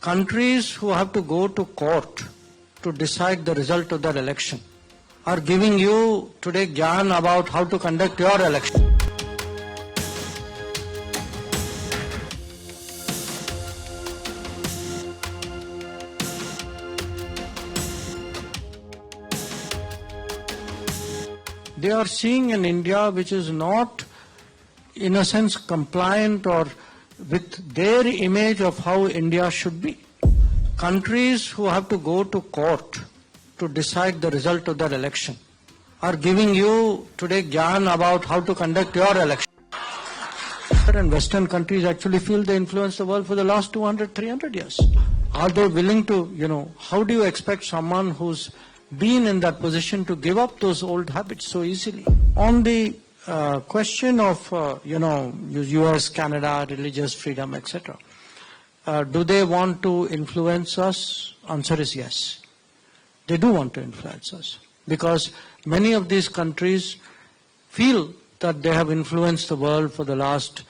countries who have to go to court to decide the result of their election are giving you today gyan about how to conduct your election. They are seeing an India which is not, in a sense, compliant or with their image of how India should be. Countries who have to go to court to decide the result of their election are giving you today gyan about how to conduct your election. And Western countries actually feel they influence the world for the last 200, 300 years. Are they willing to, how do you expect someone who's been in that position to give up those old habits so easily? On the question of, US, Canada, religious freedom, etc. Do they want to influence us? Answer is yes. They do want to influence us because many of these countries feel that they have influenced the world for the last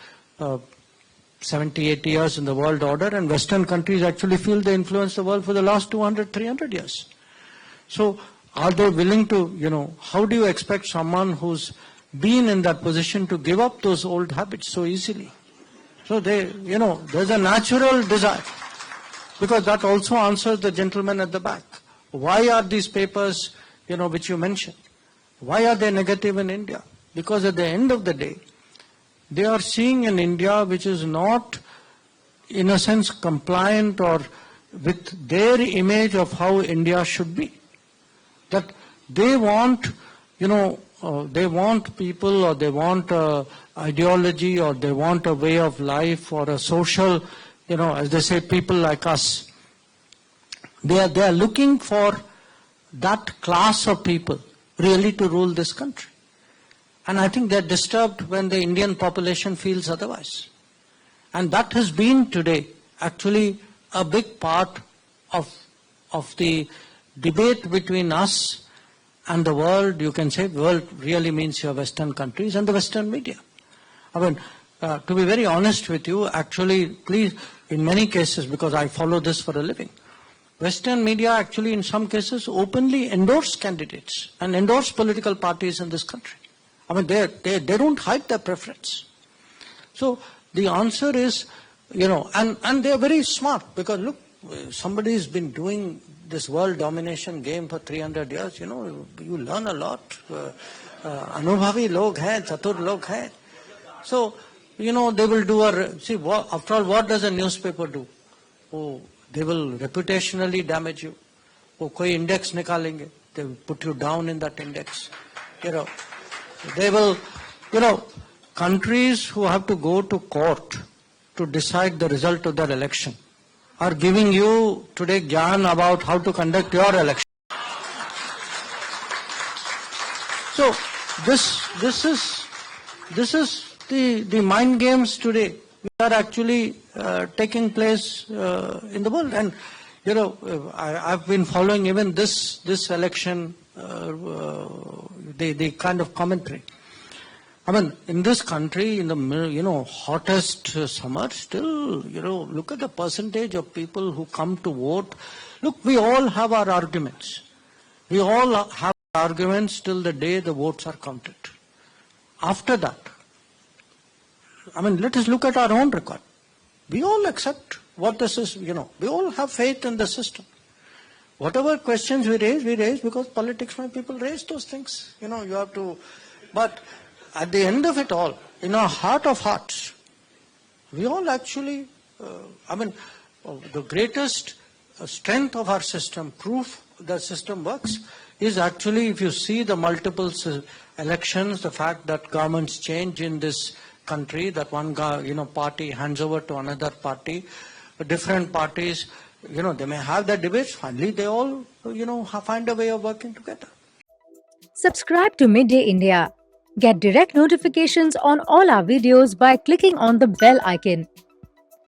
70, 80 years in the world order, and Western countries actually feel they influenced the world for the last 200, 300 years. So are they willing to, how do you expect someone who's been in that position to give up those old habits so easily? So there's a natural desire, because that also answers the gentleman at the back. Why are these papers, which you mentioned, why are they negative in India? Because at the end of the day, they are seeing an India which is not, in a sense, compliant or with their image of how India should be. That they want, they want people, or they want ideology, or they want a way of life, or a social, as they say, people like us. They are looking for that class of people really to rule this country. And I think they're disturbed when the Indian population feels otherwise. And that has been today actually a big part of the debate between us and the world. You can say world really means your Western countries and the Western media. I mean, to be very honest with you, actually, please, in many cases, because I follow this for a living, Western media actually in some cases openly endorse candidates and endorse political parties in this country. I mean, they don't hide their preference. So the answer is, and they're very smart, because look, somebody's been doing this world domination game for 300 years, you learn a lot. Anubhavi log hai, chatur log hai. So, they will do after all, what does a newspaper do? Oh, they will reputationally damage you. Oh, koi index nikalenge. They will put you down in that index. They will, countries who have to go to court to decide the result of their election are giving you today gyan about how to conduct your election. So this is the mind games today which are actually taking place in the world. And I've been following even this election, the kind of commentary. I mean, in this country, in the hottest summer, still, look at the percentage of people who come to vote. Look, we all have our arguments. We all have arguments till the day the votes are counted. After that, I mean, let us look at our own record. We all accept what this is, we all have faith in the system. Whatever questions we raise because politics, when people raise those things, you have to, but at the end of it all, in our heart of hearts, we all actually, the greatest strength of our system, proof the system works, is actually, if you see the multiple elections, the fact that governments change in this country, that one party hands over to another party, different parties, they may have their debates, finally they all, find a way of working together. Subscribe to Midday India. Get direct notifications on all our videos by clicking on the bell icon.